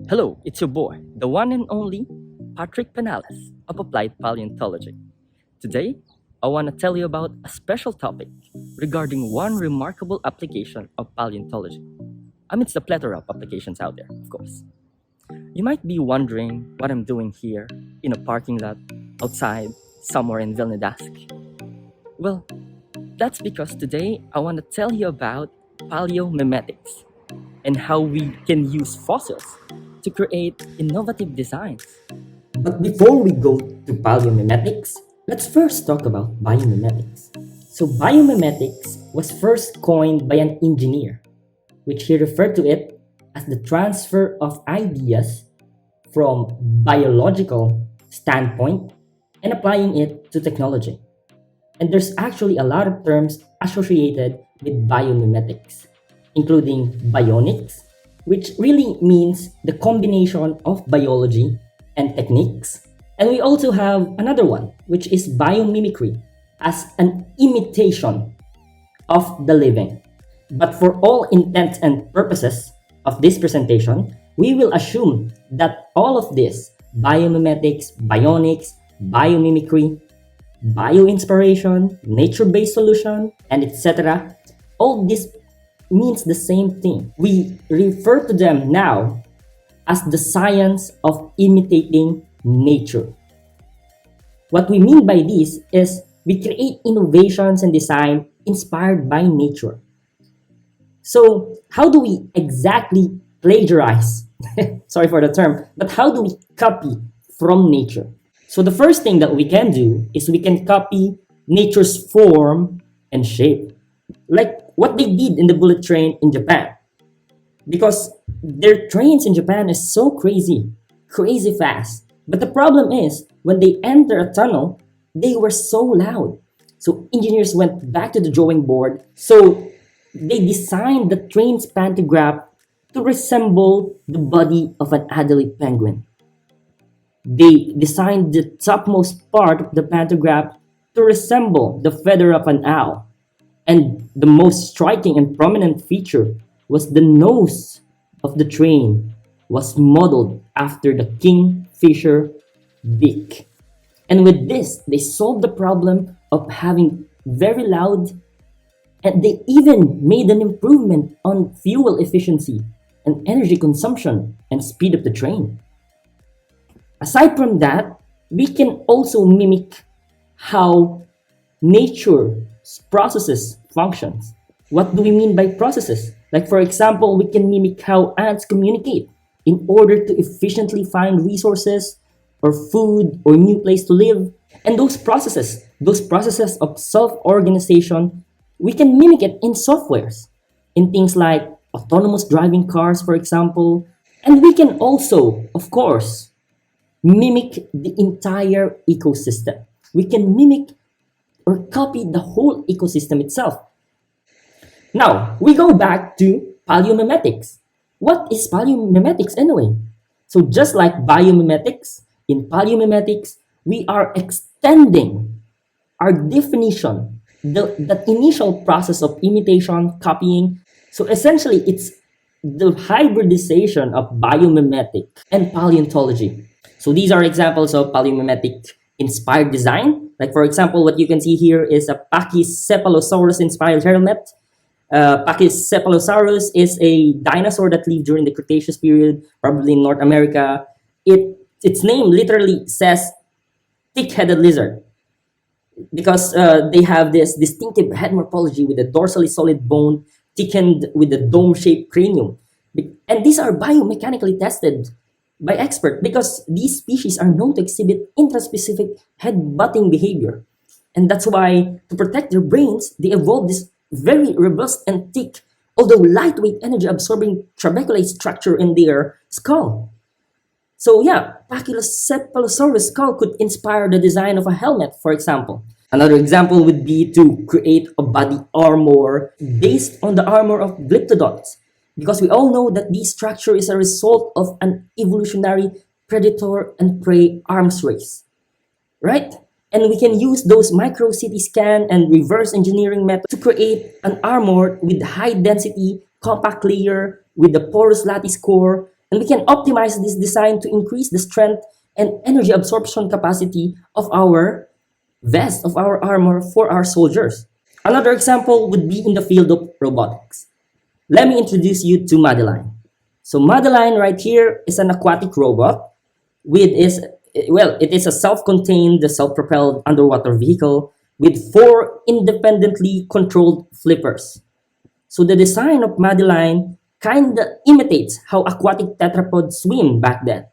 Hello, it's your boy, the one and only Patrick Penales of Applied Paleontology. Today, I want to tell you about a special topic regarding one remarkable application of paleontology. Amidst the plethora of applications out there, of course. You might be wondering what I'm doing here in a parking lot outside somewhere in Vilnidask. Well, that's because today I want to tell you about paleomimetics and how we can use fossils to create innovative designs. But before we go to paleomimetics, let's first talk about biomimetics. So biomimetics was first coined by an engineer, which he referred to it as the transfer of ideas from biological standpoint and applying it to technology. And there's actually a lot of terms associated with biomimetics, including bionics, which really means the combination of biology and techniques. And we also have another one, which is biomimicry, as an imitation of the living. But for all intents and purposes of this presentation, we will assume that all of this, biomimetics, bionics, biomimicry, bioinspiration, nature-based solution, and etc., all this means the same thing. We refer to them now as the science of imitating nature. What we mean by this is we create innovations and design inspired by nature. So how do we exactly plagiarize? Sorry for the term, but how do we copy from nature? So the first thing that we can do is we can copy nature's form and shape, like what they did in the bullet train in Japan. Because their trains in Japan is so crazy fast. But the problem is, when they enter a tunnel, they were so loud. So engineers went back to the drawing board. So they designed the train's pantograph to resemble the body of an adult penguin. They designed the topmost part of the pantograph to resemble the feather of an owl. And the most striking and prominent feature was the nose of the train was modeled after the kingfisher beak. And with this, they solved the problem of having very loud, and they even made an improvement on fuel efficiency and energy consumption and speed of the train. Aside from that, we can also mimic how nature's processes functions. What do we mean by processes? Like, for example, we can mimic how ants communicate in order to efficiently find resources or food or new place to live. And those processes of self-organization, we can mimic it in softwares, in things like autonomous driving cars, for example. And we can also, of course, mimic the entire ecosystem. We can mimic or copy the whole ecosystem itself. Now, we go back to paleomimetics. What is paleomimetics anyway? So just like biomimetics, in paleomimetics, we are extending our definition, the initial process of imitation, copying. So essentially, it's the hybridization of biomimetic and paleontology. So these are examples of paleomimetic inspired design. Like, for example, what you can see here is a Pachycephalosaurus inspired helmet. Pachycephalosaurus is a dinosaur that lived during the Cretaceous period, probably in North America. Its name literally says thick-headed lizard because they have this distinctive head morphology with a dorsally solid bone thickened with a dome-shaped cranium. And these are biomechanically tested by experts because these species are known to exhibit intraspecific head-butting behavior. And that's why, to protect their brains, they evolved this very robust and thick, although lightweight energy-absorbing trabeculate structure in their skull. So yeah, Pachycephalosaurus skull could inspire the design of a helmet, for example. Another example would be to create a body armor based on the armor of glyptodons, because we all know that this structure is a result of an evolutionary predator and prey arms race, right? And we can use those micro CT scan and reverse engineering methods to create an armor with high density, compact layer, with the porous lattice core, And we can optimize this design to increase the strength and energy absorption capacity of our vest, of our armor for our soldiers. Another example would be in the field of robotics. Let me introduce you to Madeline. So Madeline right here is an aquatic robot with it is a self-contained, self-propelled underwater vehicle with 4 independently controlled flippers. So the design of Madeline kinda imitates how aquatic tetrapods swim back then.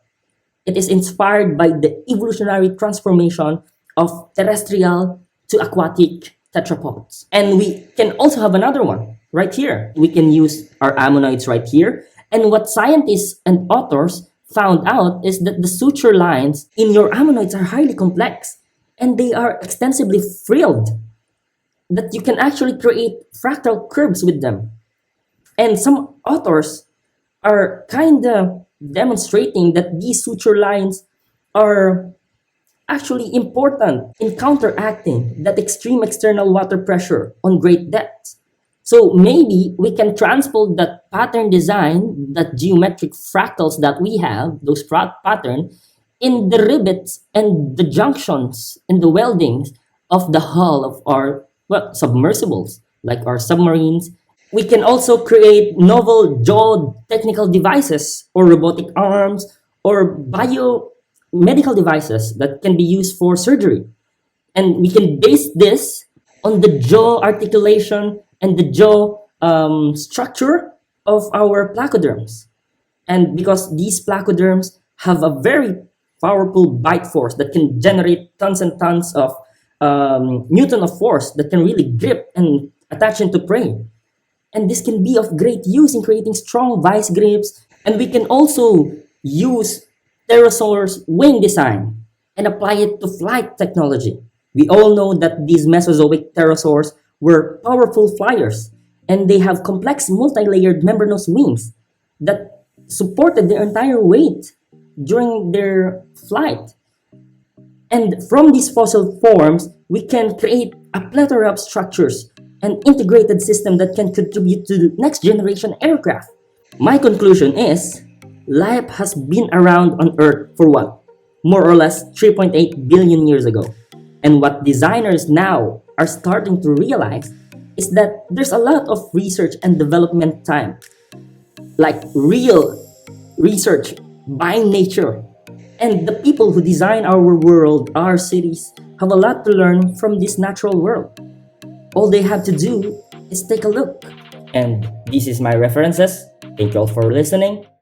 It is inspired by the evolutionary transformation of terrestrial to aquatic tetrapods. And we can also have another one right here. We can use our ammonoids right here. And what scientists and authors found out is that the suture lines in your ammonoids are highly complex and they are extensively frilled, that you can actually create fractal curves with them. And some authors are kind of demonstrating that these suture lines are actually important in counteracting that extreme external water pressure on great depths. So maybe we can transpose that pattern design, that geometric fractals that we have, those pattern, in the rivets and the junctions and the weldings of the hull of our submersibles, like our submarines. We can also create novel geotechnical devices or robotic arms or biomedical devices that can be used for surgery. And we can base this on the jaw articulation and the jaw structure of our placoderms. And because these placoderms have a very powerful bite force that can generate tons and tons of newton of force that can really grip and attach into prey. And this can be of great use in creating strong vice grips. And we can also use pterosaurs wing design and apply it to flight technology. We all know that these Mesozoic pterosaurs were powerful flyers, and they have complex multi-layered membranous wings that supported their entire weight during their flight. And from these fossil forms, we can create a plethora of structures, an integrated system that can contribute to the next generation aircraft. My conclusion is, life has been around on Earth for what? More or less 3.8 billion years ago. And what designers now are starting to realize is that there's a lot of research and development time, like real research by nature. And the people who design our world, our cities, have a lot to learn from this natural world. All they have to do is take a look. And this is my references. Thank you all for listening.